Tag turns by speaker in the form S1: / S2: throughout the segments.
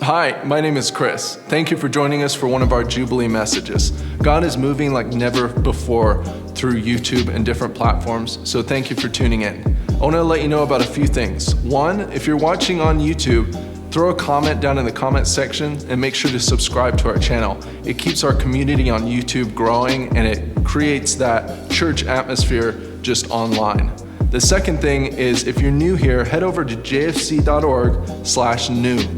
S1: Hi, my name is Chris. Thank you for joining us for one of our Jubilee messages. God is moving like never before through YouTube and different platforms, so thank you for tuning in. I want to let you know about a few things. One, if you're watching on YouTube, throw a comment down in the comment section and make sure to subscribe to our channel. It keeps our community on YouTube growing and it creates that church atmosphere just online. The second thing is, if you're new here, head over to jfc.org/new.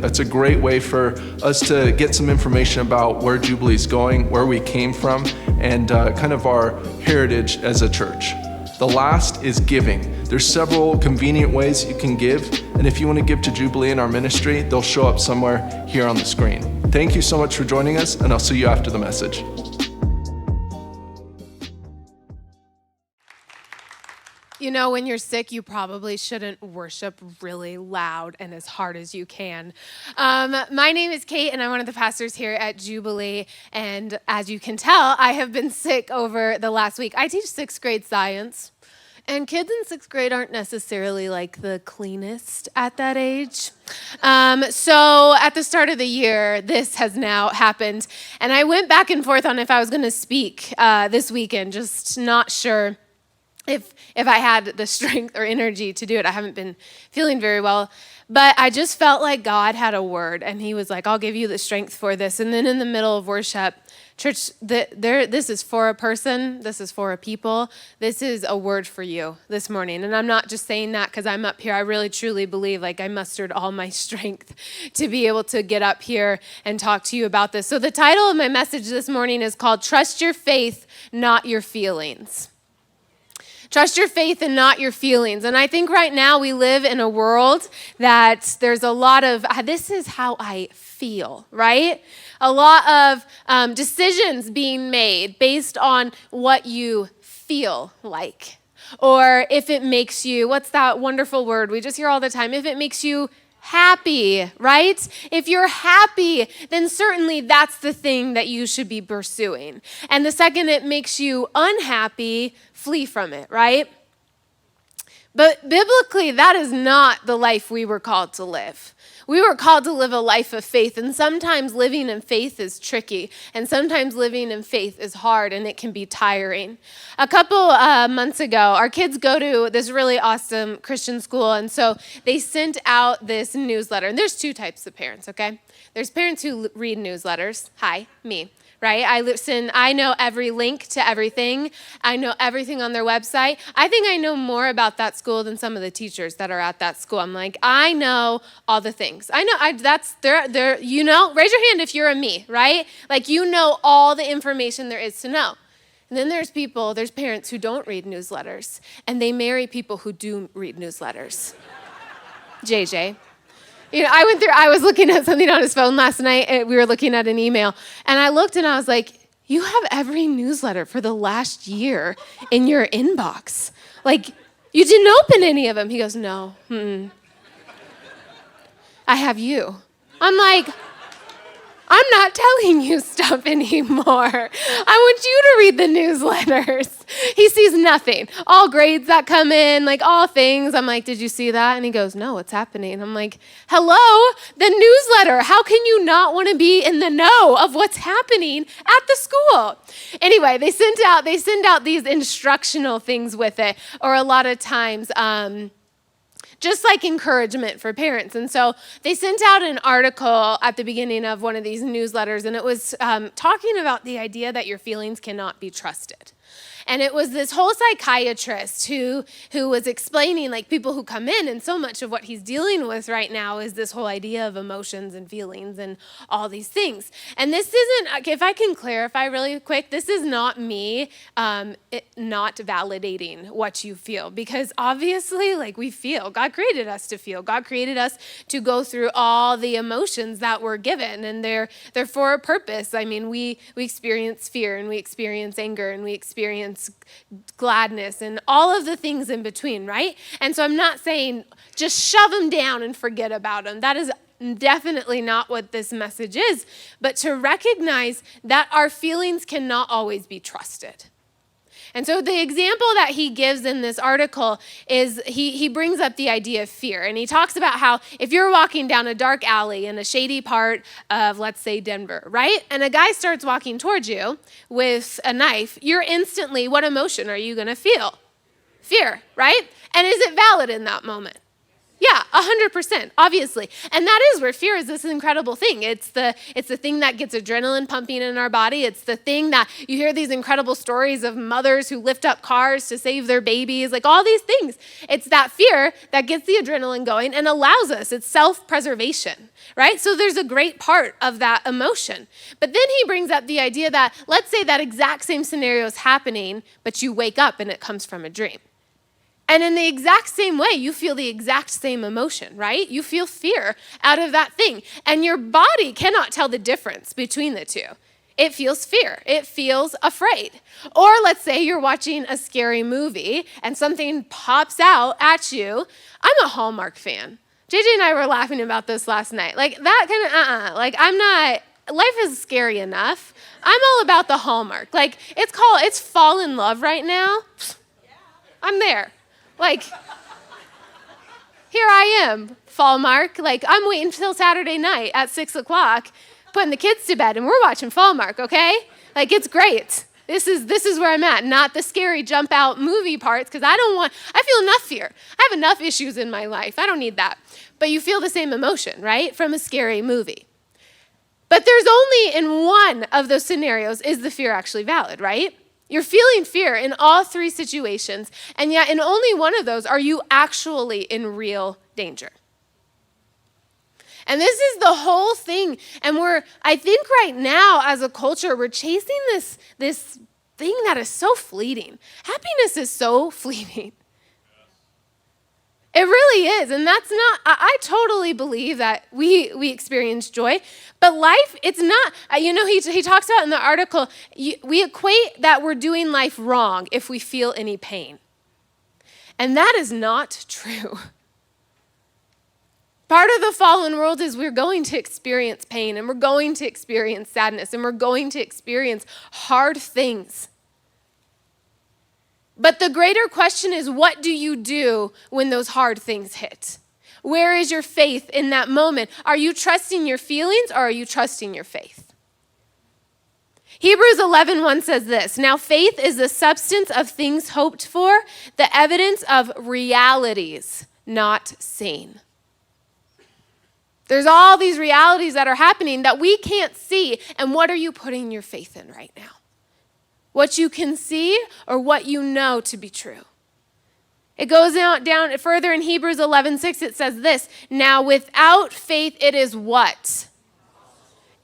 S1: That's a great way for us to get some information about where Jubilee is going, where we came from, and kind of our heritage as a church. The last is giving. There's several convenient ways you can give, and if you want to give to Jubilee in our ministry, they'll show up somewhere here on the screen. Thank you so much for joining us, and I'll see you after the message.
S2: You know, when you're sick, you probably shouldn't worship really loud and as hard as you can. My name is Kate, and I'm one of the pastors here at Jubilee. And as you can tell, I have been sick over the last week. I teach sixth grade science, and kids in sixth grade aren't necessarily like the cleanest at that age. So at the start of the year, this has now happened. And I went back and forth on if I was going to speak this weekend, just not sure if I had the strength or energy to do it. I haven't been feeling very well, but I just felt like God had a word, and he was like, I'll give you the strength for this. And then in the middle of worship, church, this is for a person, this is for a people, this is a word for you this morning. And I'm not just saying that because I'm up here. I really truly believe like I mustered all my strength to be able to get up here and talk to you about this. So the title of my message this morning is called Trust Your Faith, Not Your Feelings. Trust your faith and not your feelings. And I think right now we live in a world that there's a lot of, this is how I feel, right? A lot of decisions being made based on what you feel like. Or if it makes you, what's that wonderful word we just hear all the time? If it makes you happy, right? If you're happy, then certainly that's the thing that you should be pursuing. And the second it makes you unhappy, flee from it, right? But biblically, that is not the life we were called to live. We were called to live a life of faith, and sometimes living in faith is tricky, and sometimes living in faith is hard, and it can be tiring. A couple months ago, our kids go to this really awesome Christian school, and so they sent out this newsletter. And there's two types of parents, okay? There's parents who read newsletters. Hi, me. Right? I know every link to everything. I know everything on their website. I think I know more about that school than some of the teachers that are at that school. I'm like, I know all the things. I know, you know, raise your hand if you're a me, right? Like, you know all the information there is to know. And then there's parents who don't read newsletters, and they marry people who do read newsletters. JJ. You know, I was looking at something on his phone last night. We were looking at an email, and I looked and I was like, you have every newsletter for the last year in your inbox. Like, you didn't open any of them. He goes, no. I have you. I'm like, I'm not telling you stuff anymore. I want you to read the newsletters. He sees nothing. All grades that come in, like all things. I'm like, did you see that? And he goes, no, what's happening? I'm like, hello, the newsletter. How can you not want to be in the know of what's happening at the school? Anyway, they send out these instructional things with it, or a lot of times, just like encouragement for parents. And so they sent out an article at the beginning of one of these newsletters, and it was talking about the idea that your feelings cannot be trusted. And it was this whole psychiatrist who was explaining, like, people who come in, and so much of what he's dealing with right now is this whole idea of emotions and feelings and all these things. And this isn't, if I can clarify really quick, this is not me not validating what you feel, because obviously, like, we feel. God created us to feel. God created us to go through all the emotions that we're given, and they're for a purpose. I mean, we experience fear, and we experience anger, and we experience gladness and all of the things in between, right? And so I'm not saying just shove them down and forget about them. That is definitely not what this message is, but to recognize that our feelings cannot always be trusted. And so the example that he gives in this article is he brings up the idea of fear. And he talks about how if you're walking down a dark alley in a shady part of, let's say, Denver, right? And a guy starts walking towards you with a knife, you're instantly, what emotion are you going to feel? Fear, right? And is it valid in that moment? Yeah, 100%, obviously. And that is where fear is this incredible thing. It's the thing that gets adrenaline pumping in our body. It's the thing that you hear these incredible stories of mothers who lift up cars to save their babies, like all these things. It's that fear that gets the adrenaline going and allows us. It's self-preservation, right? So there's a great part of that emotion. But then he brings up the idea that, let's say that exact same scenario is happening, but you wake up and it comes from a dream. And in the exact same way, you feel the exact same emotion, right? You feel fear out of that thing. And your body cannot tell the difference between the two. It feels fear. It feels afraid. Or let's say you're watching a scary movie and something pops out at you. I'm a Hallmark fan. JJ and I were laughing about this last night. Like that kind of, like I'm not, life is scary enough. I'm all about the Hallmark. Like it's fall in love right now. I'm there. Like, here I am, Fallmark. Like, I'm waiting until Saturday night at 6 o'clock, putting the kids to bed, and we're watching Fallmark, okay? Like, it's great. This is where I'm at, not the scary jump out movie parts, because I feel enough fear. I have enough issues in my life. I don't need that. But you feel the same emotion, right, from a scary movie. But there's only in one of those scenarios is the fear actually valid, right? You're feeling fear in all three situations, and yet in only one of those are you actually in real danger. And this is the whole thing. And I think right now as a culture, we're chasing this thing that is so fleeting. Happiness is so fleeting. It really is. And that's not, I totally believe that we experience joy, but life, it's not, he talks about in the article, we equate that we're doing life wrong if we feel any pain. And that is not true. Part of the fallen world is we're going to experience pain, and we're going to experience sadness, and we're going to experience hard things. But the greater question is, what do you do when those hard things hit? Where is your faith in that moment? Are you trusting your feelings, or are you trusting your faith? Hebrews 11:1 says this, "Now faith is the substance of things hoped for, the evidence of realities not seen." There's all these realities that are happening that we can't see, and what are you putting your faith in right now? What you can see or what you know to be true? It goes down further in Hebrews 11:6, it says this, "Now without faith it is what?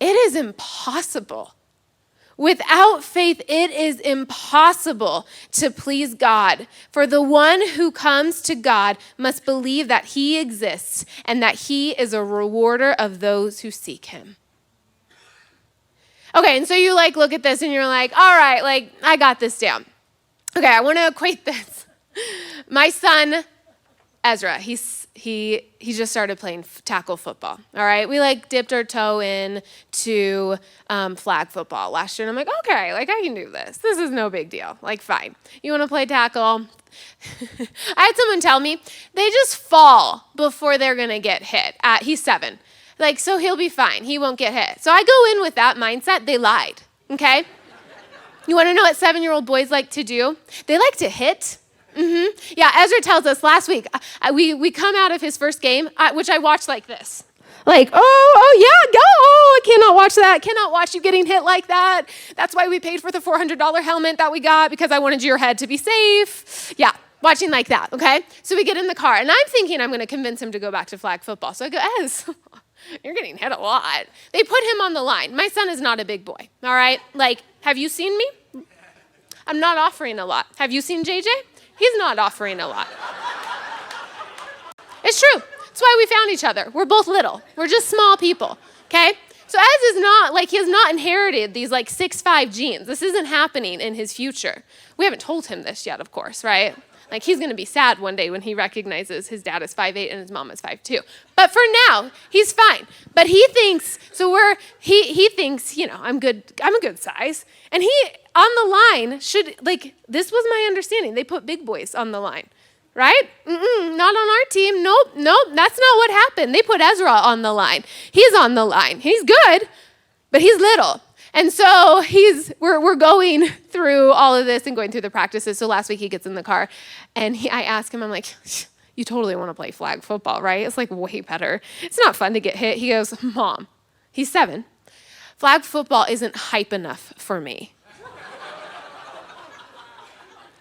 S2: It is impossible. Without faith it is impossible to please God. For the one who comes to God must believe that he exists and that he is a rewarder of those who seek him." Okay, and so you look at this and you're like, all right, I got this down. Okay, I want to equate this. My son, Ezra, he just started playing tackle football, all right? We dipped our toe in to flag football last year, and I'm like, okay, I can do this. This is no big deal, fine. You want to play tackle? I had someone tell me they just fall before they're going to get hit. He's 7. So he'll be fine. He won't get hit. So I go in with that mindset. They lied, okay? You want to know what 7-year-old boys like to do? They like to hit. Yeah, Ezra tells us last week, we come out of his first game, which I watched like this. Oh, yeah, go. Oh, I cannot watch that. Cannot watch you getting hit like that. That's why we paid for the $400 helmet that we got, because I wanted your head to be safe. Yeah, watching like that, okay? So we get in the car, and I'm thinking I'm going to convince him to go back to flag football. So I go, Ez, you're getting hit a lot. They put him on the line. My son is not a big boy, all right? Have you seen me? I'm not offering a lot. Have you seen JJ? He's not offering a lot. It's true. That's why we found each other. We're both little. We're just small people, okay? So Ez is not, he has not inherited these 6'5" genes. This isn't happening in his future. We haven't told him this yet, of course, right? He's going to be sad one day when he recognizes his dad is 5'8" and his mom is 5'2". But for now, he's fine. But he thinks He thinks, I'm a good size. And he, on the line, this was my understanding. They put big boys on the line, right? Not on our team. Nope, that's not what happened. They put Ezra on the line. He's on the line. He's good, but he's little. And so we're going through all of this and going through the practices. So last week he gets in the car and I ask him, I'm like, you totally want to play flag football, right? It's like way better. It's not fun to get hit. He goes, Mom, he's 7. Flag football isn't hype enough for me.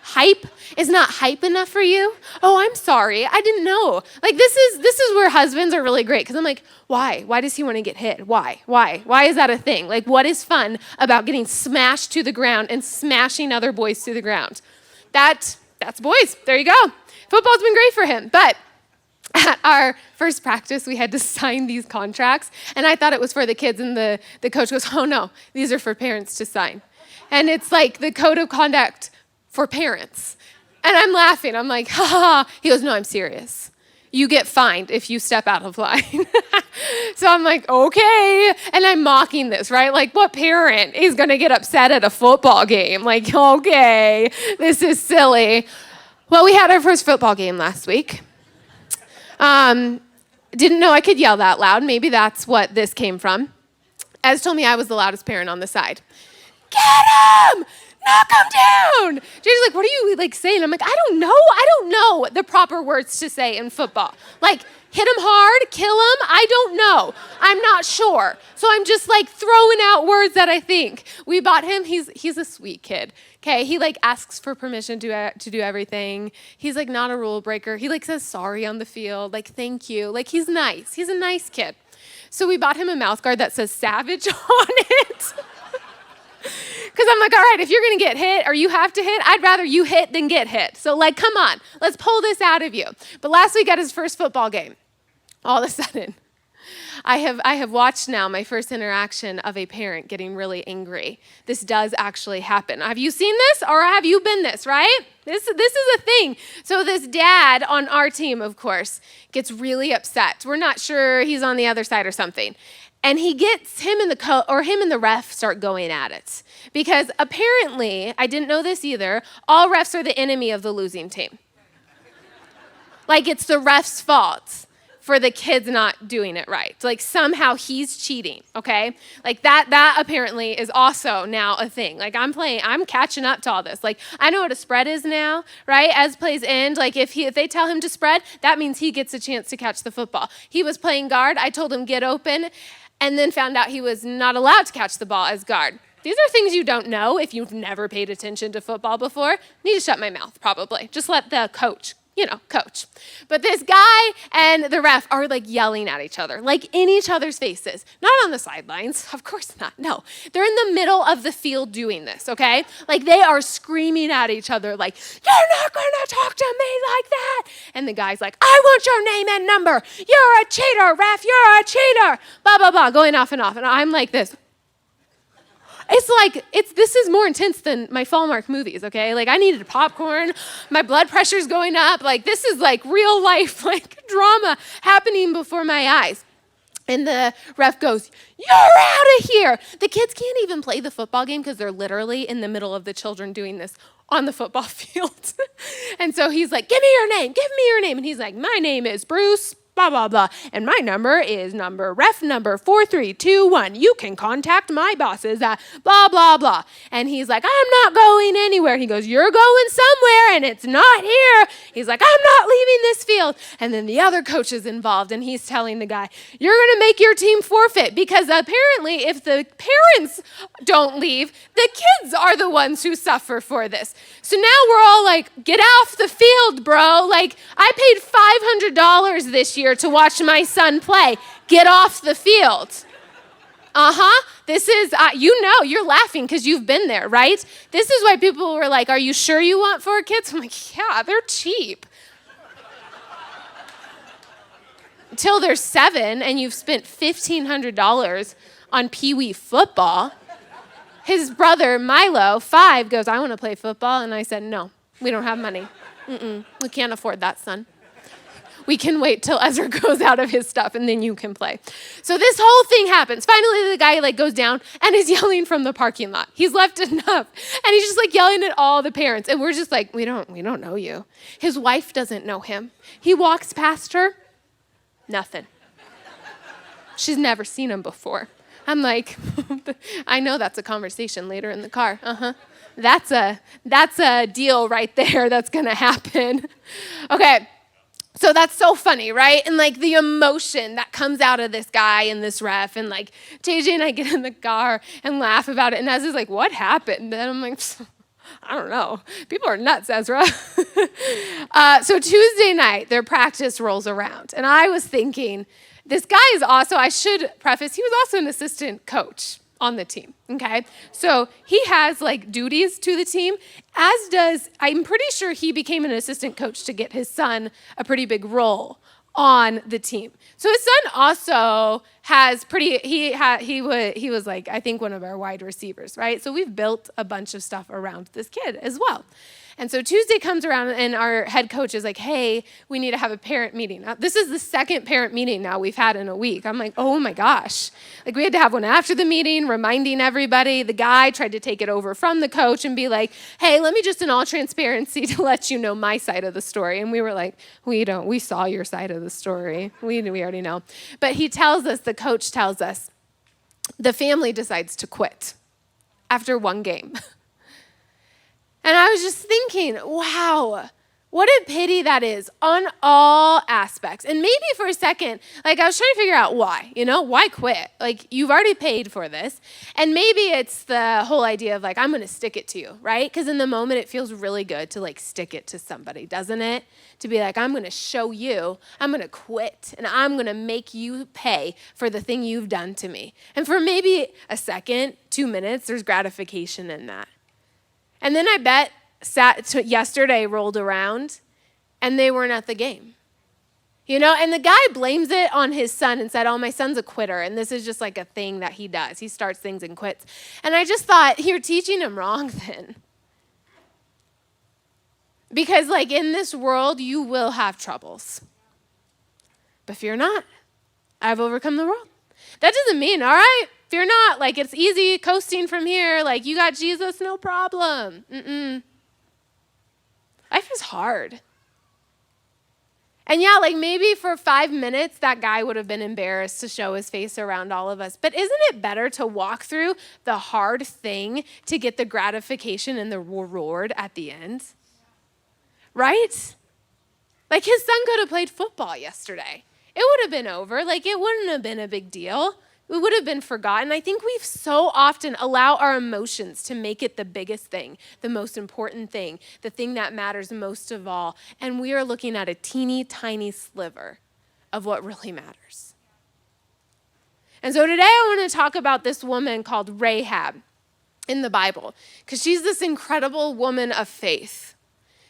S2: Hype is not hype enough for you? Oh, I'm sorry. I didn't know. Like this is where husbands are really great because I'm like, why? Why does he want to get hit? Why? Why is that a thing? Like what is fun about getting smashed to the ground and smashing other boys to the ground? That's boys. There you go. Football's been great for him. But at our first practice, we had to sign these contracts, and I thought it was for the kids, and the coach goes, oh no, these are for parents to sign. And it's like the code of conduct for parents. And I'm laughing. I'm like, ha ha. He goes, no, I'm serious. You get fined if you step out of line. So I'm like, okay. And I'm mocking this, right? Like, what parent is going to get upset at a football game? Like, okay, this is silly. Well, we had our first football game last week. Didn't know I could yell that loud. Maybe that's what this came from. Ez told me I was the loudest parent on the side. Get him! Knock him down! Jay's like, what are you saying? I'm like, I don't know the proper words to say in football. Like, hit him hard, kill him, I don't know. I'm not sure. So I'm just throwing out words that I think. We bought him, he's a sweet kid. Okay, he asks for permission to do everything. He's not a rule breaker. He says sorry on the field, thank you. He's nice. He's a nice kid. So we bought him a mouth guard that says savage on it. Because I'm like, all right, if you're going to get hit or you have to hit, I'd rather you hit than get hit. So come on, let's pull this out of you. But last week at his first football game, all of a sudden, I have watched now my first interaction of a parent getting really angry. This does actually happen. Have you seen this or have you been this, right? This is a thing. So this dad on our team, of course, gets really upset. We're not sure he's on the other side or something. And he gets him and the ref start going at it. Because apparently, I didn't know this either, all refs are the enemy of the losing team. It's the ref's fault for the kids not doing it right. Somehow he's cheating, okay? That apparently is also now a thing. I'm catching up to all this. I know what a spread is now, right? As plays end, if they tell him to spread, that means he gets a chance to catch the football. He was playing guard, I told him get open, and then found out he was not allowed to catch the ball as guard. These are things you don't know if you've never paid attention to football before. Need to shut my mouth, probably. Just let the coach coach. But this guy and the ref are yelling at each other, in each other's faces. Not on the sidelines, of course not, no. They're in the middle of the field doing this, okay? They are screaming at each other you're not gonna talk to me like that. And the guy's like, I want your name and number. You're a cheater, ref, you're a cheater. Blah, blah, blah, going off. And I'm like this. This is more intense than my Hallmark movies, okay? I needed popcorn, my blood pressure's going up, this is real life, drama happening before my eyes. And the ref goes, you're out of here. The kids can't even play the football game because they're literally in the middle of the children doing this on the football field. And so he's like, give me your name. And he's like, my name is Bruce, blah, blah, blah. And my number is ref number 4321. You can contact my bosses at blah, blah, blah. And he's like, I'm not going anywhere. He goes, you're going somewhere and it's not here. He's like, I'm not leaving this field. And then the other coach is involved and he's telling the guy, you're going to make your team forfeit because apparently if the parents don't leave, the kids are the ones who suffer for this. So now we're all get off the field, bro. I paid $500 this year to watch my son play. Get off the field. This is, you're laughing because you've been there, right? This is why people were like, are you sure you want 4 kids? I'm like, yeah, they're cheap. Until they're 7 and you've spent $1,500 on Pee-wee football. His brother, Milo, 5, goes, I want to play football. And I said, no, we don't have money. We can't afford that, son. We can wait till Ezra goes out of his stuff and then you can play. So this whole thing happens. Finally, the guy like goes down and is yelling from the parking lot. He's left enough. And he's just like yelling at all the parents. And we're just like, we don't know you. His wife doesn't know him. He walks past her, nothing. She's never seen him before. I'm like, I know that's a conversation later in the car. That's a deal right there that's gonna happen. Okay. So that's so funny, right? And like the emotion that comes out of this guy and this ref, and like JJ and I get in the car and laugh about it. And Ez is like, what happened? And I'm like, I don't know. People are nuts, Ezra. So Tuesday night, their practice rolls around. And I was thinking, this guy is also, I should preface, he was also an assistant coach on the team, okay? So he has like duties to the team, as does, I'm pretty sure he became an assistant coach to get his son a pretty big role on the team. So his son also has he was like, I think one of our wide receivers, right? So we've built a bunch of stuff around this kid as well. And so Tuesday comes around and our head coach is like, hey, we need to have a parent meeting. Now, this is the second parent meeting now we've had in a week. I'm like, oh my gosh. Like we had to have one after the meeting, reminding everybody. The guy tried to take it over from the coach and be like, hey, let me just in all transparency to let you know my side of the story. And we were like, we saw your side of the story. We already know. But the coach tells us, the family decides to quit after one game. And I was just thinking, wow, what a pity that is on all aspects. And maybe for a second, like I was trying to figure out why, why quit? Like you've already paid for this. And maybe it's the whole idea of like, I'm going to stick it to you, right? Because in the moment, it feels really good to like stick it to somebody, doesn't it? To be like, I'm going to show you, I'm going to quit, and I'm going to make you pay for the thing you've done to me. And for maybe a second, 2 minutes, there's gratification in that. And then I bet yesterday rolled around and they weren't at the game. And the guy blames it on his son and said, oh, my son's a quitter. And this is just like a thing that he does. He starts things and quits. And I just thought, you're teaching him wrong then. Because like in this world, you will have troubles. But fear not, I've overcome the world. That doesn't mean, all right, fear not, like it's easy coasting from here, like you got Jesus, no problem. Life is hard. And yeah, like maybe for 5 minutes, that guy would have been embarrassed to show his face around all of us. But isn't it better to walk through the hard thing to get the gratification and the reward at the end? Right? Like his son could have played football yesterday. It would have been over. Like it wouldn't have been a big deal. It would have been forgotten. I think we've so often allowed our emotions to make it the biggest thing, the most important thing, the thing that matters most of all. And we are looking at a teeny tiny sliver of what really matters. And so today I want to talk about this woman called Rahab in the Bible, because she's this incredible woman of faith.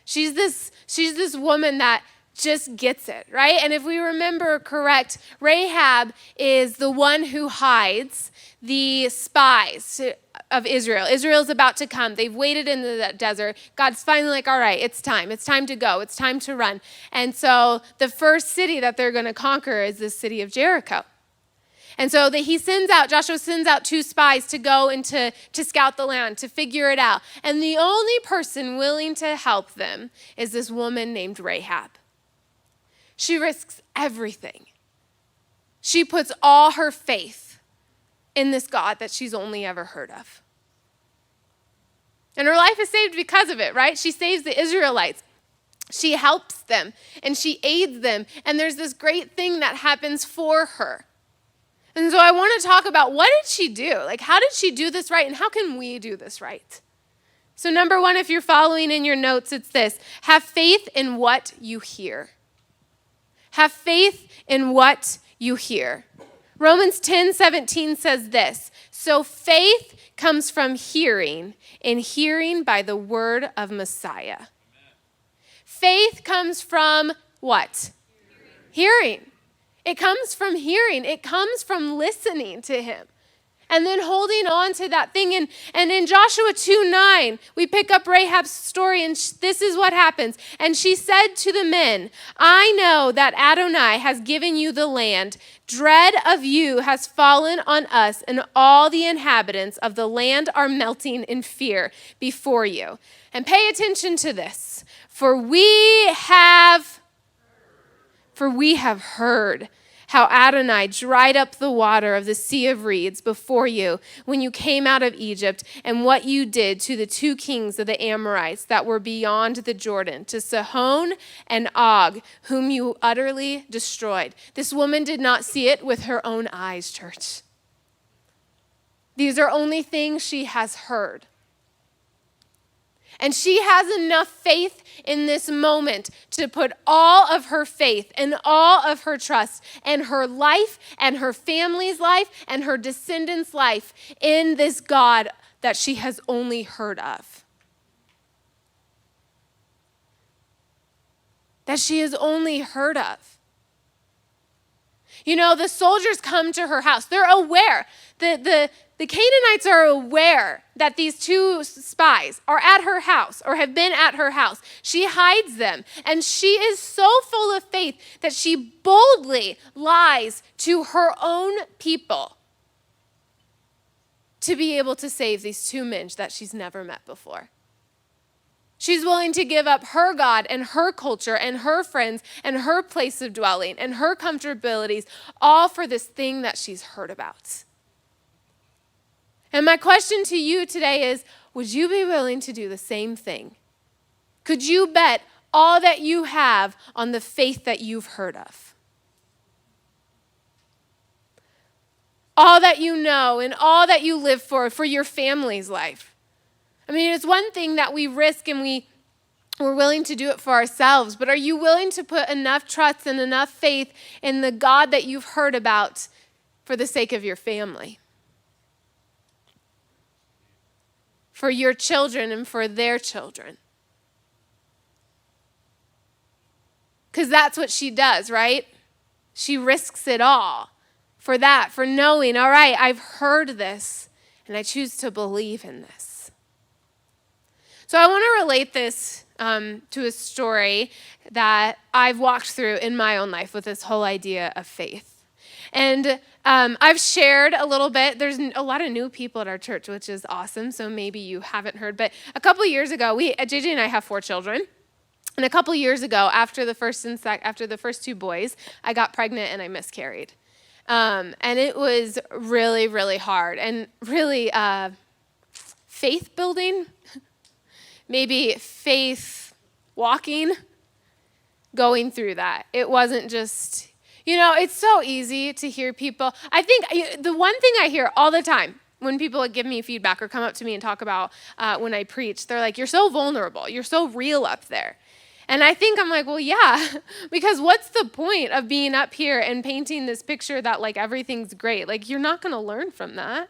S2: She's this woman that just gets it, right? And if we remember correct, Rahab is the one who hides the spies of Israel. Israel's about to come. They've waited in the desert. God's finally like, all right, it's time. It's time to go. It's time to run. And so the first city that they're going to conquer is the city of Jericho. And so Joshua sends out 2 spies to go and to scout the land, to figure it out. And the only person willing to help them is this woman named Rahab. She risks everything. She puts all her faith in this God that she's only ever heard of. And her life is saved because of it, right? She saves the Israelites. She helps them and she aids them. And there's this great thing that happens for her. And so I want to talk about, what did she do? Like, how did she do this right? And how can we do this right? So number 1, if you're following in your notes, it's this: have faith in what you hear. Have faith in what you hear. Romans 10:17 says this: so faith comes from hearing, and hearing by the word of Messiah. Amen. Faith comes from what? Hearing. It comes from hearing. It comes from listening to him. and then holding on to that thing. And in Joshua 2:9, we pick up Rahab's story, and this is what happens. And she said to the men, I know that Adonai has given you the land. Dread of you has fallen on us, and all the inhabitants of the land are melting in fear before you. And pay attention to this, for we have heard how Adonai dried up the water of the Sea of Reeds before you when you came out of Egypt, and what you did to the two kings of the Amorites that were beyond the Jordan, to Sihon and Og, whom you utterly destroyed. This woman did not see it with her own eyes, church. These are only things she has heard. And she has enough faith in this moment to put all of her faith and all of her trust and her life and her family's life and her descendants' life in this God that she has only heard of. That she has only heard of. You know, the soldiers come to her house. They're aware. The Canaanites are aware that these two spies are at her house or have been at her house. She hides them, and she is so full of faith that she boldly lies to her own people to be able to save these two men that she's never met before. She's willing to give up her God and her culture and her friends and her place of dwelling and her comfortabilities, all for this thing that she's heard about. And my question to you today is, would you be willing to do the same thing? Could you bet all that you have on the faith that you've heard of? All that you know and all that you live for your family's life. I mean, it's one thing that we risk and we're willing to do it for ourselves, but are you willing to put enough trust and enough faith in the God that you've heard about for the sake of your family? For your children and for their children. Because that's what she does, right? She risks it all for that, for knowing, all right, I've heard this and I choose to believe in this. So I want to relate this to a story that I've walked through in my own life with this whole idea of faith. And I've shared a little bit. There's a lot of new people at our church, which is awesome. So maybe you haven't heard. But a couple years ago, JJ and I have 4 children. And a couple years ago, after the first 2 boys, I got pregnant and I miscarried. And it was really, really hard and really faith building, maybe faith walking, going through that. It wasn't just... You know, it's so easy to hear people. I think the one thing I hear all the time when people give me feedback or come up to me and talk about when I preach, they're like, you're so vulnerable. You're so real up there. And I think I'm like, well, yeah, because what's the point of being up here and painting this picture that like everything's great? Like you're not going to learn from that.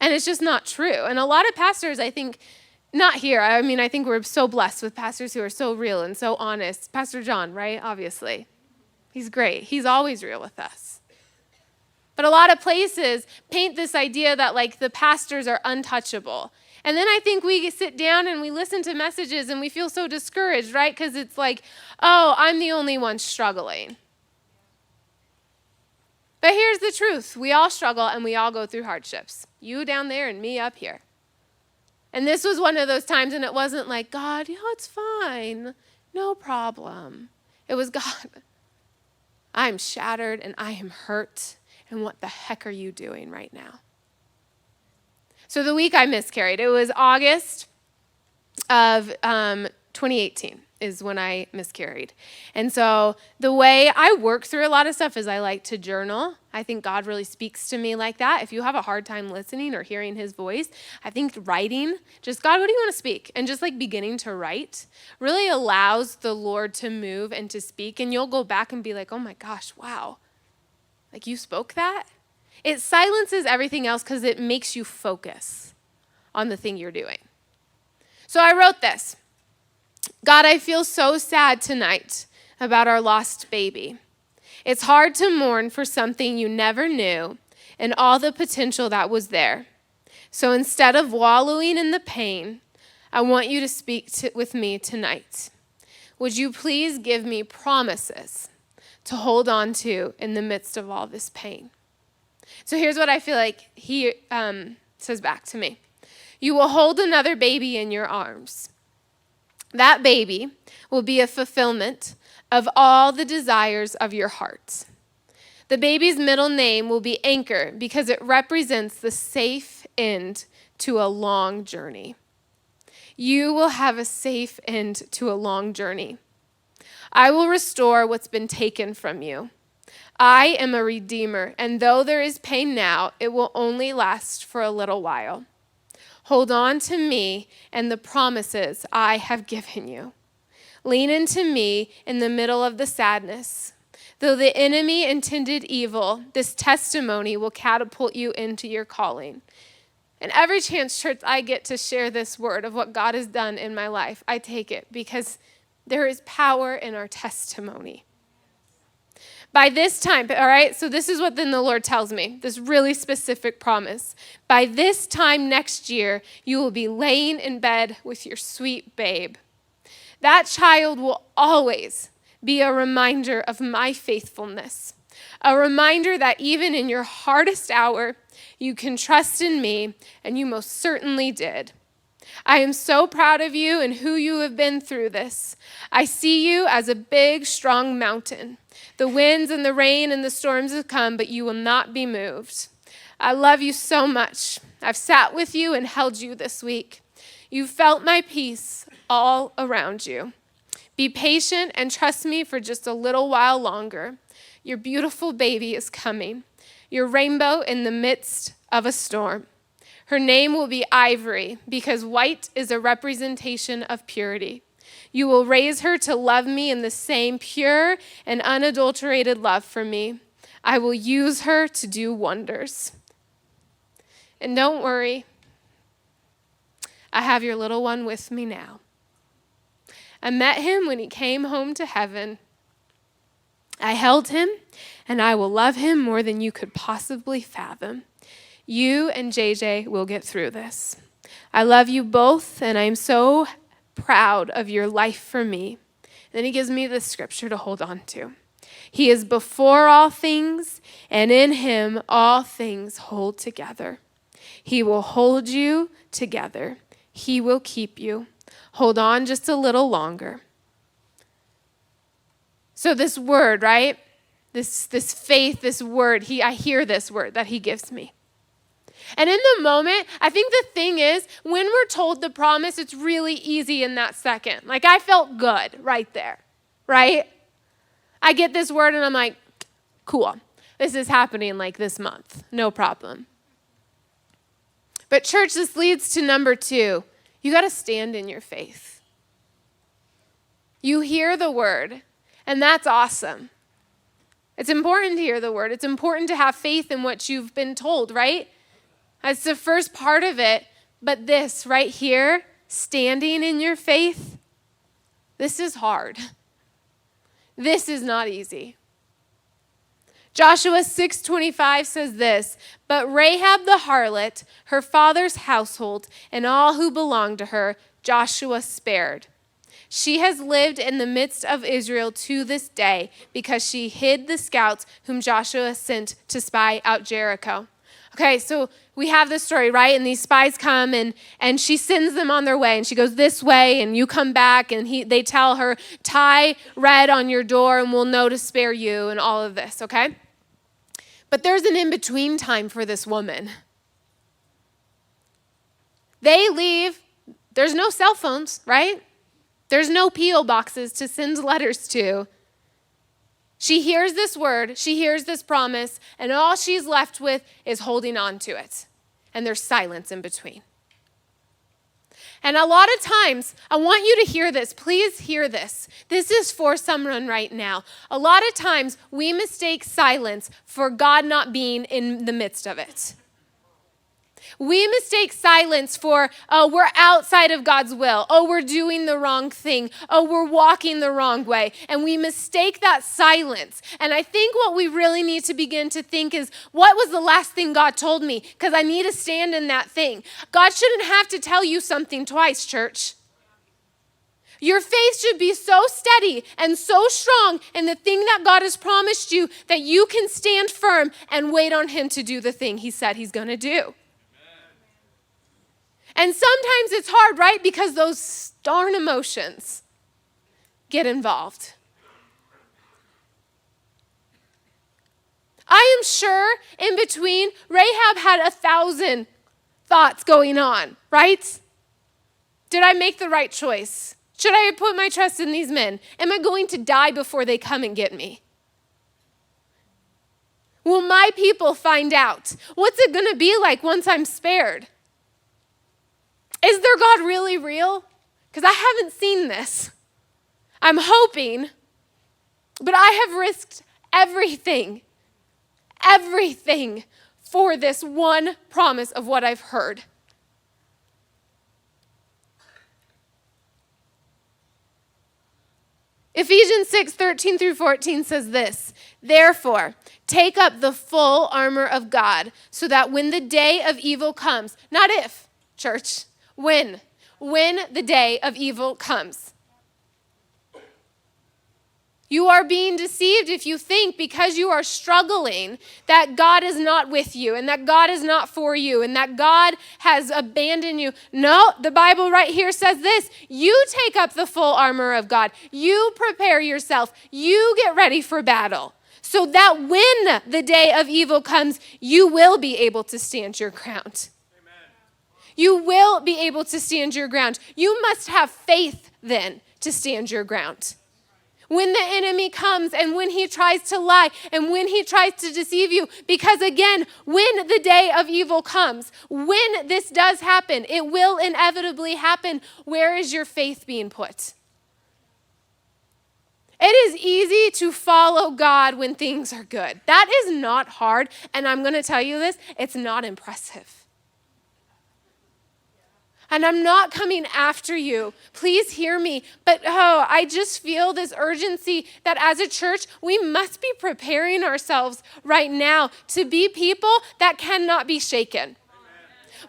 S2: And it's just not true. And a lot of pastors, I think, not here. I mean, I think we're so blessed with pastors who are so real and so honest. Pastor John, right? Obviously. He's great. He's always real with us. But a lot of places paint this idea that like the pastors are untouchable. And then I think we sit down and we listen to messages and we feel so discouraged, right? Because it's like, oh, I'm the only one struggling. But here's the truth. We all struggle and we all go through hardships. You down there and me up here. And this was one of those times, and it wasn't like, God, it's fine. No problem. It was, God, I'm shattered and I am hurt. And what the heck are you doing right now? So the week I miscarried, it was August of 2018 is when I miscarried. And so the way I work through a lot of stuff is I like to journal. I think God really speaks to me like that. If you have a hard time listening or hearing his voice, I think writing, just God, what do you want to speak? And just like beginning to write really allows the Lord to move and to speak. And you'll go back and be like, oh my gosh, wow. Like you spoke that? It silences everything else because it makes you focus on the thing you're doing. So I wrote this. God, I feel so sad tonight about our lost baby. It's hard to mourn for something you never knew and all the potential that was there. So instead of wallowing in the pain, I want you to speak with me tonight. Would you please give me promises to hold on to in the midst of all this pain? So here's what I feel like he says back to me. You will hold another baby in your arms. That baby will be a fulfillment of all the desires of your heart. The baby's middle name will be Anchor because it represents the safe end to a long journey. You will have a safe end to a long journey. I will restore what's been taken from you. I am a redeemer, and though there is pain now, it will only last for a little while. Hold on to me and the promises I have given you. Lean into me in the middle of the sadness. Though the enemy intended evil, this testimony will catapult you into your calling. And every chance, church, I get to share this word of what God has done in my life, I take it because there is power in our testimony. By this time, all right, so this is what then the Lord tells me, this really specific promise. By this time next year, you will be laying in bed with your sweet babe. That child will always be a reminder of my faithfulness, a reminder that even in your hardest hour, you can trust in me, and you most certainly did. I am so proud of you and who you have been through this. I see you as a big, strong mountain. The winds and the rain and the storms have come, but you will not be moved. I love you so much. I've sat with you and held you this week. You felt my peace all around you. Be patient and trust me for just a little while longer. Your beautiful baby is coming. Your rainbow in the midst of a storm. Her name will be Ivory because white is a representation of purity. You will raise her to love me in the same pure and unadulterated love for me. I will use her to do wonders. And don't worry, I have your little one with me now. I met him when he came home to heaven. I held him, and I will love him more than you could possibly fathom. You and JJ will get through this. I love you both, and I am so proud of your life for me. Then he gives me this scripture to hold on to. He is before all things, and in him all things hold together. He will hold you together. He will keep you. Hold on just a little longer. So this word, right? This faith, this word, I hear this word that he gives me. And in the moment, I think the thing is, when we're told the promise, it's really easy in that second. Like I felt good right there, right? I get this word and I'm like, cool. This is happening like this month. No problem. But church, this leads to number 2. You got to stand in your faith. You hear the word, and that's awesome. It's important to hear the word. It's important to have faith in what you've been told, right? That's the first part of it. But this right here, standing in your faith, this is hard. This is not easy. Joshua 6:25 says this, but Rahab the harlot, her father's household, and all who belonged to her, Joshua spared. She has lived in the midst of Israel to this day because she hid the scouts whom Joshua sent to spy out Jericho. Okay, so we have this story, right? And these spies come and she sends them on their way. And she goes this way and you come back and they tell her, tie red on your door and we'll know to spare you and all of this, okay? But there's an in-between time for this woman. They leave. There's no cell phones, right? There's no P.O. boxes to send letters to. She hears this word, she hears this promise, and all she's left with is holding on to it. And there's silence in between. And a lot of times, I want you to hear this. Please hear this. This is for someone right now. A lot of times, we mistake silence for God not being in the midst of it. We mistake silence for, oh, we're outside of God's will. Oh, we're doing the wrong thing. Oh, we're walking the wrong way. And we mistake that silence. And I think what we really need to begin to think is, what was the last thing God told me? Because I need to stand in that thing. God shouldn't have to tell you something twice, church. Your faith should be so steady and so strong in the thing that God has promised you that you can stand firm and wait on him to do the thing he said he's going to do. And sometimes it's hard, right? Because those darn emotions get involved. I am sure in between, Rahab had 1,000 thoughts going on, right? Did I make the right choice? Should I put my trust in these men? Am I going to die before they come and get me? Will my people find out? What's it going to be like once I'm spared? Is their God really real? Because I haven't seen this. I'm hoping, but I have risked everything for this one promise of what I've heard. Ephesians 6:13-14 says this, therefore, take up the full armor of God so that when the day of evil comes, not if, church, when the day of evil comes. You are being deceived if you think because you are struggling that God is not with you and that God is not for you and that God has abandoned you. No, the Bible right here says this. You take up the full armor of God. You prepare yourself. You get ready for battle so that when the day of evil comes, you will be able to stand your ground. Amen. You will be able to stand your ground. You must have faith then to stand your ground. When the enemy comes and when he tries to lie and when he tries to deceive you, because again, when the day of evil comes, when this does happen, it will inevitably happen. Where is your faith being put? It is easy to follow God when things are good. That is not hard, and I'm going to tell you this, it's not impressive. And I'm not coming after you. Please hear me. But I just feel this urgency that as a church, we must be preparing ourselves right now to be people that cannot be shaken.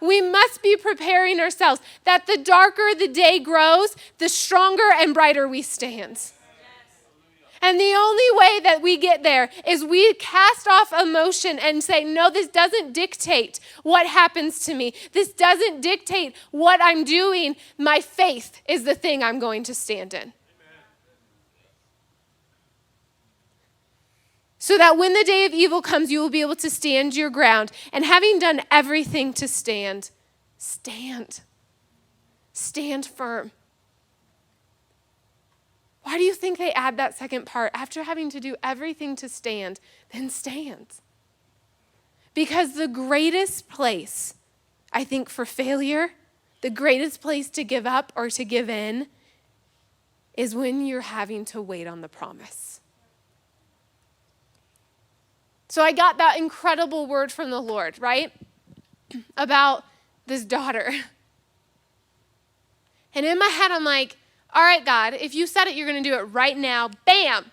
S2: We must be preparing ourselves that the darker the day grows, the stronger and brighter we stand. And the only way that we get there is we cast off emotion and say, no, this doesn't dictate what happens to me. This doesn't dictate what I'm doing. My faith is the thing I'm going to stand in. Amen. So that when the day of evil comes, you will be able to stand your ground. And having done everything to stand, stand. Stand firm. Why do you think they add that second part? After having to do everything to stand, then stand. Because the greatest place, I think, for failure, the greatest place to give up or to give in is when you're having to wait on the promise. So I got that incredible word from the Lord, right? About this daughter. And in my head, I'm like, all right, God, if you said it, you're going to do it right now. Bam!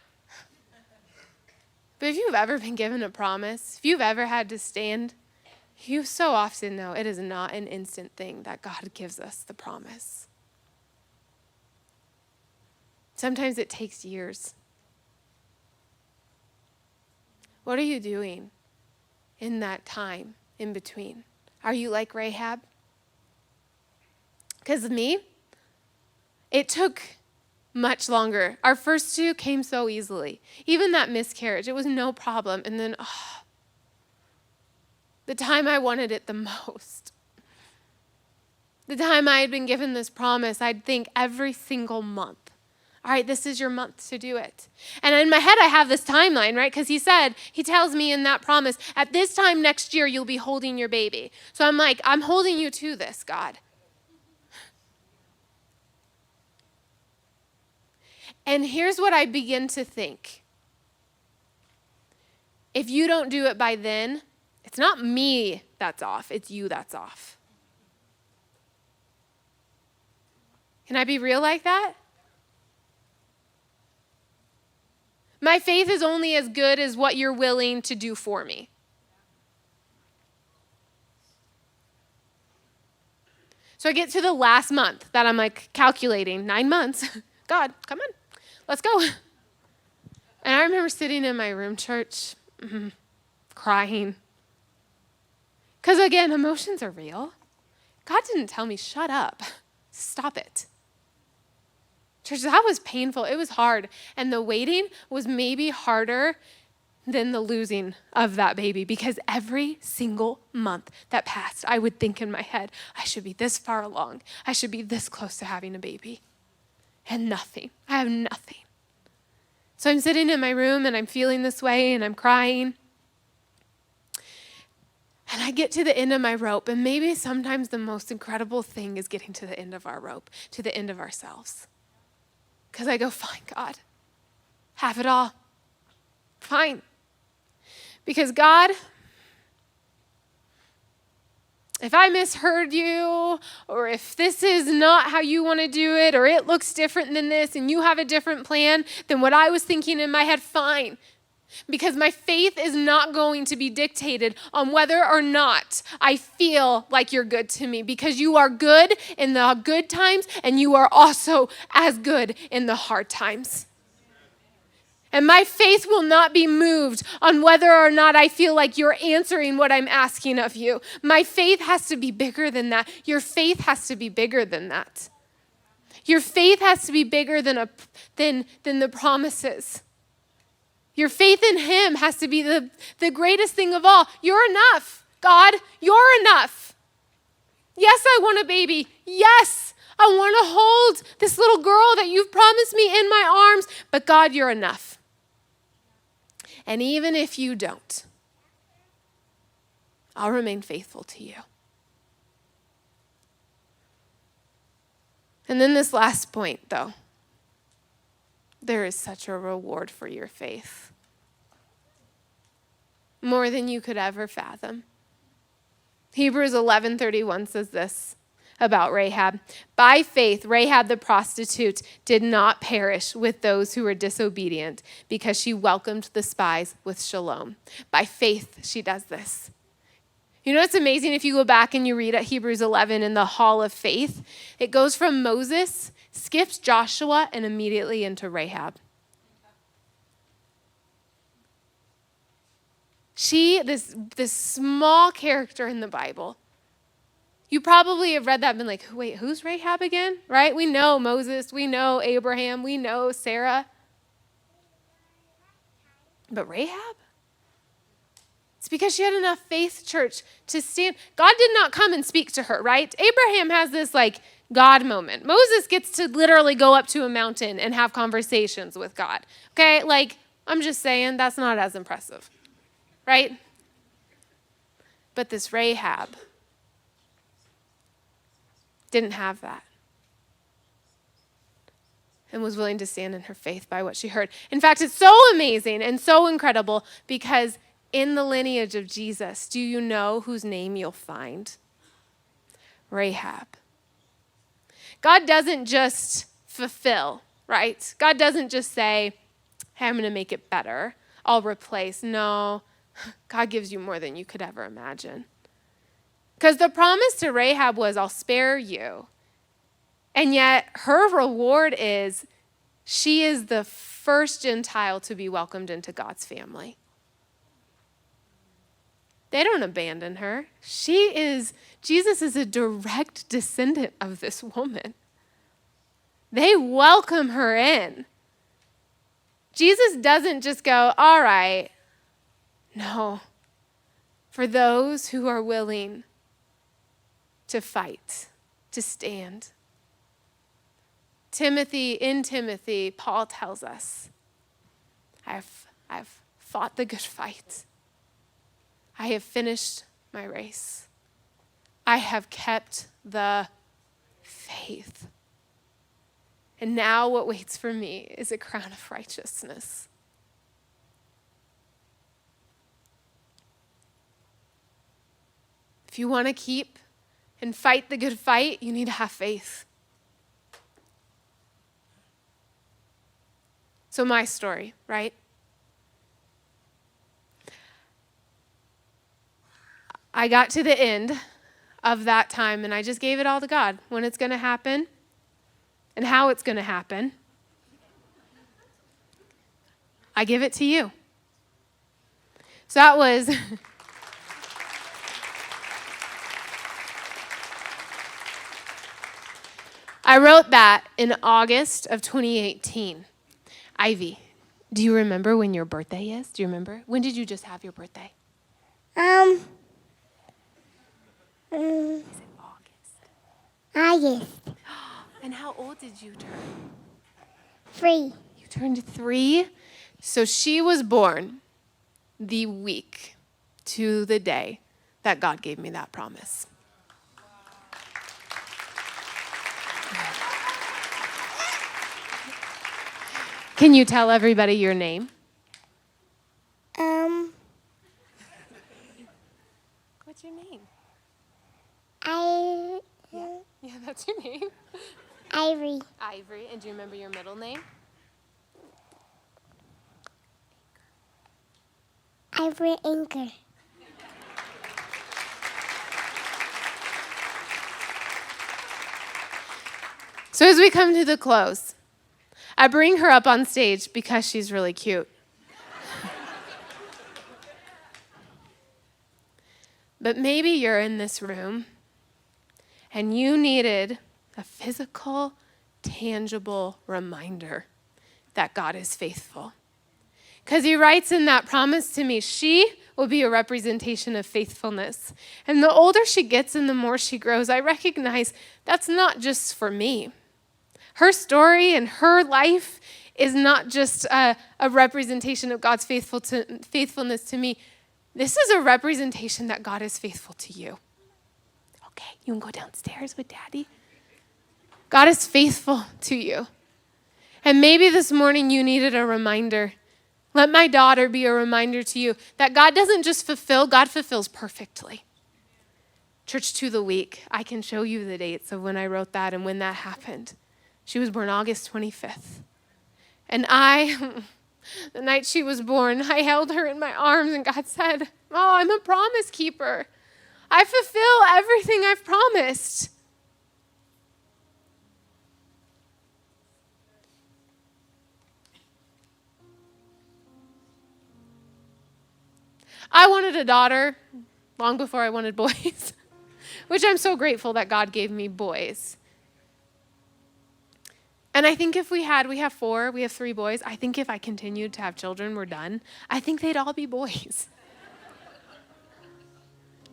S2: But if you've ever been given a promise, if you've ever had to stand, you so often know it is not an instant thing that God gives us the promise. Sometimes it takes years. What are you doing in that time in between? Are you like Rahab? Because me, it took much longer. Our first two came so easily. Even that miscarriage, it was no problem. And then, the time I wanted it the most, the time I had been given this promise, I'd think every single month, all right, this is your month to do it. And in my head, I have this timeline, right? Because he tells me in that promise, at this time next year, you'll be holding your baby. So I'm like, I'm holding you to this, God. And here's what I begin to think. If you don't do it by then, it's not me that's off. It's you that's off. Can I be real like that? My faith is only as good as what you're willing to do for me. So I get to the last month that I'm like calculating, 9 months. God, come on, let's go. And I remember sitting in my room, church, crying. Because again, emotions are real. God didn't tell me, shut up, stop it. Church, that was painful. It was hard. And the waiting was maybe harder than the losing of that baby, because every single month that passed, I would think in my head, I should be this far along. I should be this close to having a baby. And nothing. I have nothing. So I'm sitting in my room and I'm feeling this way and I'm crying. And I get to the end of my rope, and maybe sometimes the most incredible thing is getting to the end of our rope, to the end of ourselves. Because I go, fine, God, have it all. Fine. Because God, if I misheard you, or if this is not how you want to do it, or it looks different than this, and you have a different plan than what I was thinking in my head, fine. Because my faith is not going to be dictated on whether or not I feel like you're good to me, because you are good in the good times, and you are also as good in the hard times. And my faith will not be moved on whether or not I feel like you're answering what I'm asking of you. My faith has to be bigger than that. Your faith has to be bigger than that. Your faith has to be bigger than the promises. Your faith in him has to be the greatest thing of all. You're enough, God. You're enough. Yes, I want a baby. Yes, I want to hold this little girl that you've promised me in my arms. But God, you're enough. And even if you don't, I'll remain faithful to you. And then this last point, though. There is such a reward for your faith. More than you could ever fathom. Hebrews 11:31 says this about Rahab. By faith, Rahab the prostitute did not perish with those who were disobedient, because she welcomed the spies with shalom. By faith, she does this. You know what's amazing? If you go back and you read at Hebrews 11 in the hall of faith, it goes from Moses, skips Joshua, and immediately into Rahab. She, this small character in the Bible, you probably have read that and been like, wait, who's Rahab again? Right? We know Moses, we know Abraham, we know Sarah. But Rahab? It's because she had enough faith, church, to stand. God did not come and speak to her, right? Abraham has this God moment. Moses gets to literally go up to a mountain and have conversations with God. Okay? I'm just saying, that's not as impressive, right? But this Rahab didn't have that, and was willing to stand in her faith by what she heard. In fact, it's so amazing and so incredible, because in the lineage of Jesus, do you know whose name you'll find? Rahab. God doesn't just fulfill, right? God doesn't just say, hey, I'm going to make it better. I'll replace. No, God gives you more than you could ever imagine. Because the promise to Rahab was, I'll spare you. And yet her reward is, she is the first Gentile to be welcomed into God's family. They don't abandon her. Jesus is a direct descendant of this woman. They welcome her in. Jesus doesn't just go, all right. No. For those who are willing to fight, to stand. In Timothy, Paul tells us, I've fought the good fight. I have finished my race. I have kept the faith. And now what waits for me is a crown of righteousness. If you want to keep and fight the good fight, you need to have faith. So my story, right? I got to the end of that time and I just gave it all to God. When it's going to happen and how it's going to happen, I give it to you. So that was I wrote that in August of 2018. Ivy, do you remember when your birthday is? Do you remember? When did you just have your birthday?
S3: Is
S2: Is it August?
S3: August.
S2: And how old did you turn?
S3: 3.
S2: You turned 3. So she was born the week to the day that God gave me that promise. Can you tell everybody your name? What's your name? Yeah, that's your name.
S3: Ivory.
S2: Ivory. And do you remember your middle name?
S3: Ivory Anchor.
S2: So as we come to the close, I bring her up on stage because she's really cute. But maybe you're in this room and you needed a physical, tangible reminder that God is faithful. Because he writes in that promise to me, she will be a representation of faithfulness. And the older she gets and the more she grows, I recognize that's not just for me. Her story and her life is not just a representation of God's faithfulness to me. This is a representation that God is faithful to you. Okay, you can go downstairs with Daddy. God is faithful to you. And maybe this morning you needed a reminder. Let my daughter be a reminder to you that God doesn't just fulfill, God fulfills perfectly. Church to the week, I can show you the dates of when I wrote that and when that happened. She was born August 25th. And the night she was born, I held her in my arms and God said, "Oh, I'm a promise keeper. I fulfill everything I've promised." I wanted a daughter long before I wanted boys, which I'm so grateful that God gave me boys. And I think if we have 4, we have 3 boys. I think if I continued to have children, we're done. I think they'd all be boys.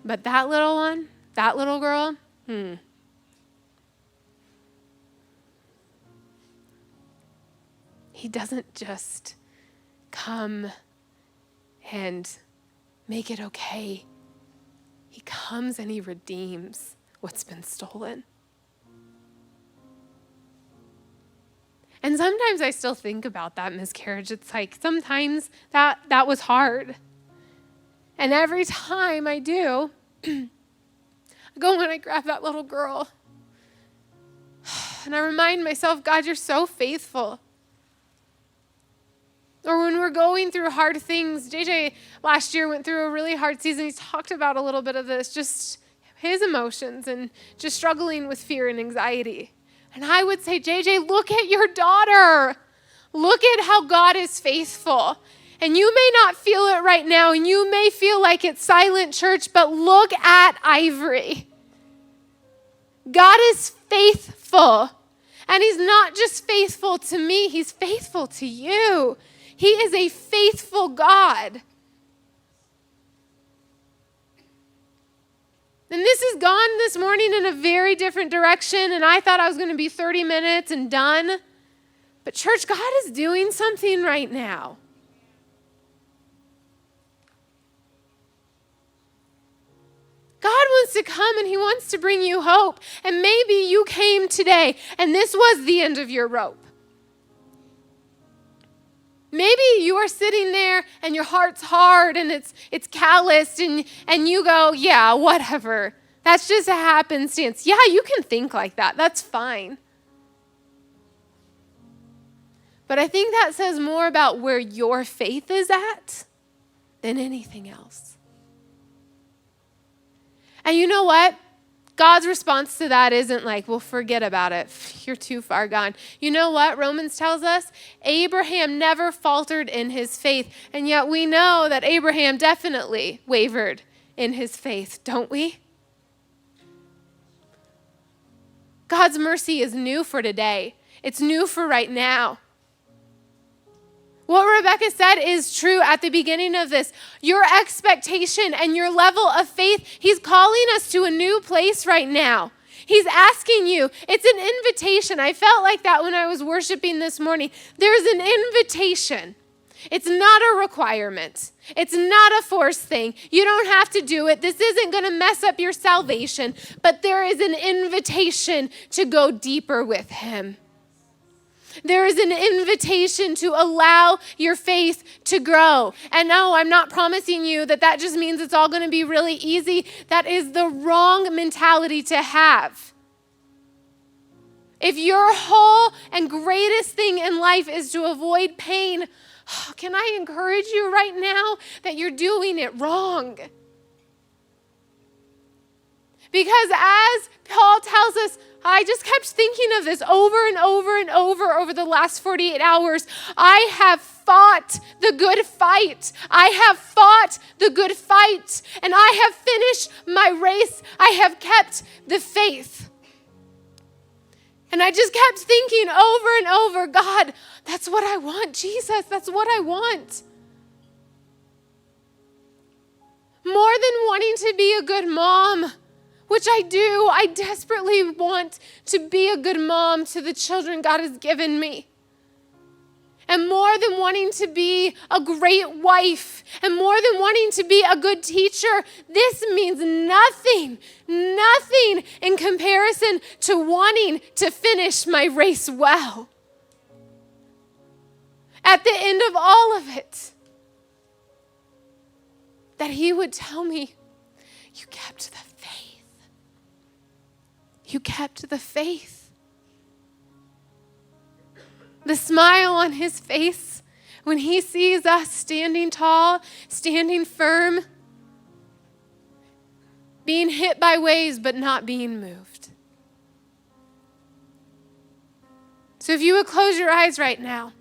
S2: But that little one, that little girl, He doesn't just come and make it okay. He comes and he redeems what's been stolen. And sometimes I still think about that miscarriage. It's like sometimes that was hard. And every time I do, I go and I grab that little girl. And I remind myself, God, you're so faithful. Or when we're going through hard things, JJ last year went through a really hard season. He's talked about a little bit of this, just his emotions and just struggling with fear and anxiety. And I would say, JJ, look at your daughter. Look at how God is faithful. And you may not feel it right now, and you may feel like it's silent church, but look at Ivory. God is faithful. And he's not just faithful to me, he's faithful to you. He is a faithful God. And this has gone this morning in a very different direction, and I thought I was going to be 30 minutes and done. But church, God is doing something right now. God wants to come and he wants to bring you hope. And maybe you came today and this was the end of your rope. Maybe you are sitting there and your heart's hard and it's calloused and you go, yeah, whatever. That's just a happenstance. Yeah, you can think like that. That's fine. But I think that says more about where your faith is at than anything else. And you know what? God's response to that isn't like, well, forget about it. You're too far gone. You know what Romans tells us? Abraham never faltered in his faith. And yet we know that Abraham definitely wavered in his faith, don't we? God's mercy is new for today. It's new for right now. What Rebecca said is true at the beginning of this. Your expectation and your level of faith, he's calling us to a new place right now. He's asking you. It's an invitation. I felt like that when I was worshiping this morning. There's an invitation. It's not a requirement. It's not a forced thing. You don't have to do it. This isn't going to mess up your salvation, but there is an invitation to go deeper with him. There is an invitation to allow your faith to grow. And no, I'm not promising you that just means it's all going to be really easy. That is the wrong mentality to have. If your whole and greatest thing in life is to avoid pain, can I encourage you right now that you're doing it wrong? Because as Paul tells us, I just kept thinking of this over and over the last 48 hours. I have fought the good fight. I have fought the good fight. And I have finished my race. I have kept the faith. And I just kept thinking over and over, God, that's what I want. Jesus, that's what I want. More than wanting to be a good mom, which I do. I desperately want to be a good mom to the children God has given me. And more than wanting to be a great wife, and more than wanting to be a good teacher, this means nothing in comparison to wanting to finish my race well. At the end of all of it, that he would tell me, you kept the faith. You kept the faith. The smile on his face when he sees us standing tall, standing firm, being hit by waves but not being moved. So if you would close your eyes right now.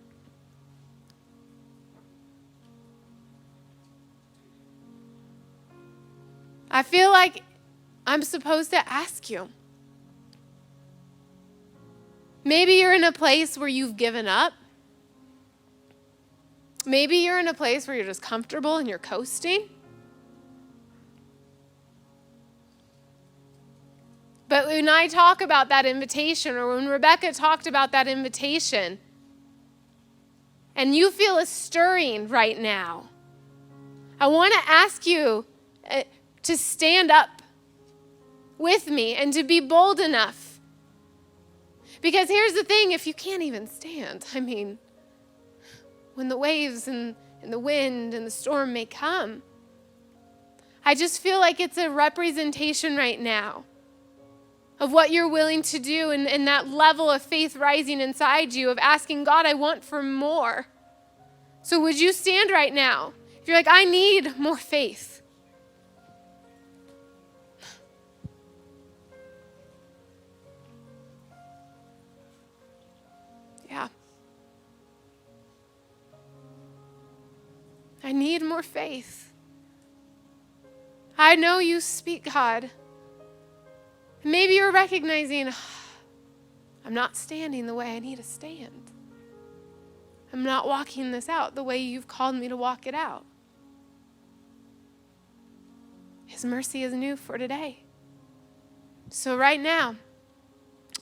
S2: I feel like I'm supposed to ask you. Maybe you're in a place where you've given up. Maybe you're in a place where you're just comfortable and you're coasting. But when I talk about that invitation, or when Rebecca talked about that invitation, and you feel a stirring right now, I want to ask you to stand up with me and to be bold enough. Because here's the thing, if you can't even stand, when the waves and the wind and the storm may come, I just feel like it's a representation right now of what you're willing to do and that level of faith rising inside you of asking God, I want for more. So would you stand right now? If you're like, I need more faith. Yeah. I need more faith. I know you speak, God. Maybe you're recognizing, I'm not standing the way I need to stand. I'm not walking this out the way you've called me to walk it out. His mercy is new for today. So right now,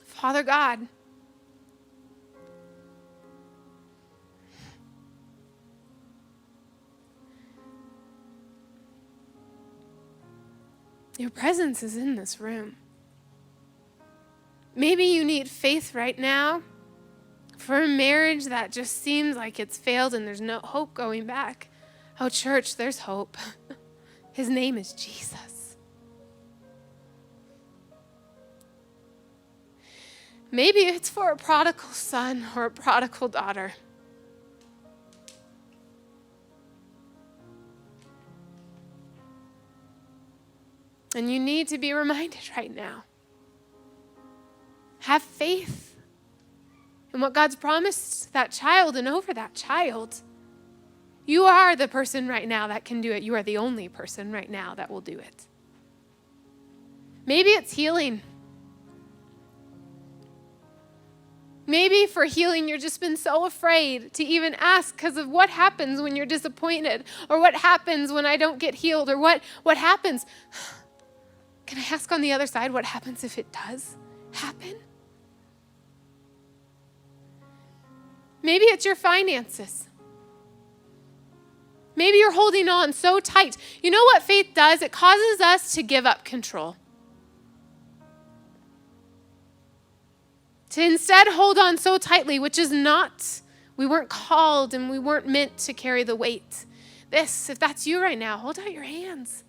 S2: Father God, your presence is in this room. Maybe you need faith right now For a marriage that just seems like it's failed and there's no hope going back. Oh, church, there's hope. His name is Jesus. Maybe it's for a prodigal son or a prodigal daughter. And you need to be reminded right now. Have faith in what God's promised that child and over that child. You are the person right now that can do it. You are the only person right now that will do it. Maybe it's healing. Maybe for healing, you've just been so afraid to even ask because of what happens when you're disappointed, or what happens when I don't get healed, or what happens. Can I ask on the other side what happens if it does happen? Maybe it's your finances. Maybe you're holding on so tight. You know what faith does? It causes us to give up control. To instead hold on so tightly, which is not, we weren't called and we weren't meant to carry the weight. If that's you right now, hold out your hands.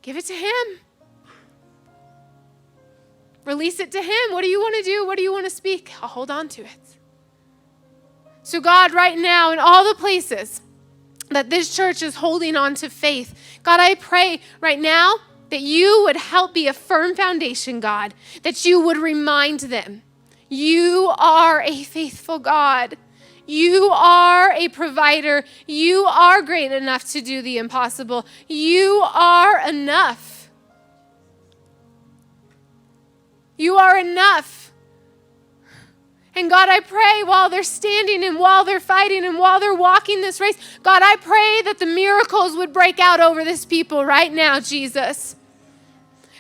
S2: Give it to him. Release it to him. What do you want to do? What do you want to speak? I'll hold on to it. So God, right now, in all the places that this church is holding on to faith, God, I pray right now that you would help be a firm foundation, God, that you would remind them, you are a faithful God. You are a provider. You are great enough to do the impossible. You are enough. You are enough. And God, I pray while they're standing and while they're fighting and while they're walking this race, God, I pray that the miracles would break out over this people right now, Jesus.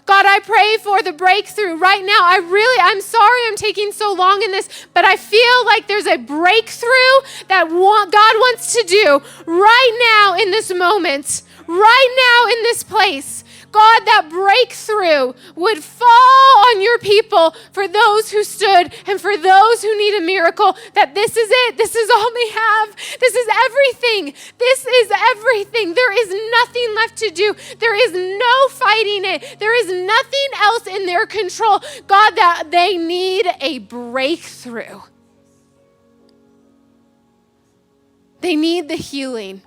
S2: God, I pray for the breakthrough right now. I'm sorry I'm taking so long in this, but I feel like there's a breakthrough that God wants to do right now in this moment, right now in this place. God, that breakthrough would fall on your people for those who stood and for those who need a miracle, that this is it. This is all they have. This is everything. This is everything. There is nothing left to do. There is no fighting it. There is nothing else in their control. God, that they need a breakthrough. They need the healing.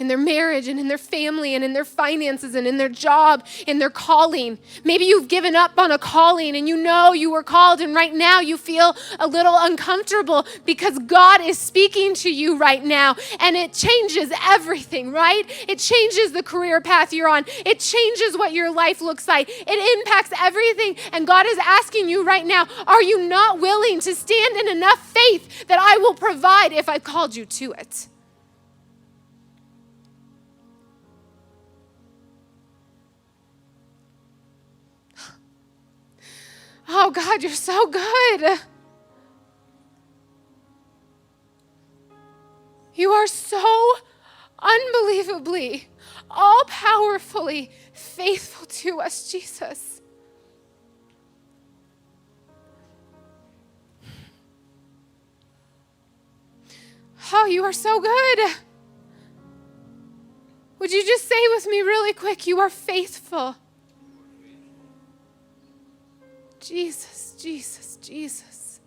S2: In their marriage and in their family and in their finances and in their job, in their calling. Maybe you've given up on a calling and you know you were called and right now you feel a little uncomfortable because God is speaking to you right now and it changes everything, right? It changes the career path you're on. It changes what your life looks like. It impacts everything and God is asking you right now, are you not willing to stand in enough faith that I will provide if I've called you to it? Oh, God, you're so good. You are so unbelievably, all-powerfully faithful to us, Jesus. Oh, you are so good. Would you just say with me really quick, you are faithful. Jesus, Jesus, Jesus.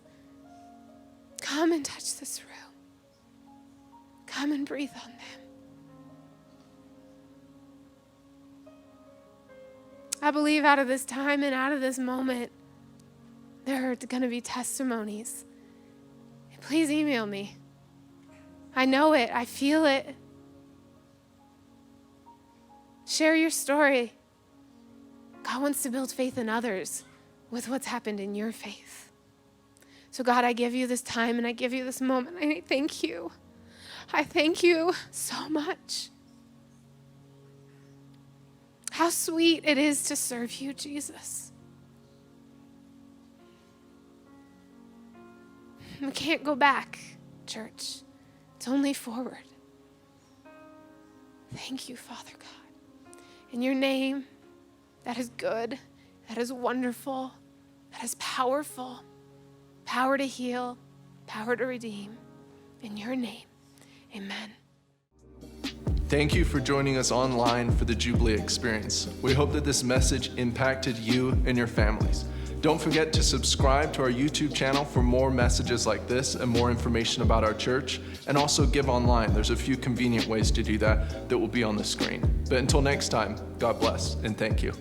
S2: Come and touch this room. Come and breathe on them. I believe out of this time and out of this moment, there are going to be testimonies. Please email me. I know it. I feel it. Share your story. God wants to build faith in others with what's happened in your faith. So God, I give you this time and I give you this moment. I thank you. I thank you so much. How sweet it is to serve you, Jesus. We can't go back, church. It's only forward. Thank you, Father God. In your name, that is good, that is wonderful, that as powerful, power to heal, power to redeem. In your name, amen.
S1: Thank you for joining us online for the Jubilee Experience. We hope that this message impacted you and your families. Don't forget to subscribe to our YouTube channel for more messages like this and more information about our church, and also give online. There's a few convenient ways to do that will be on the screen. But until next time, God bless and thank you.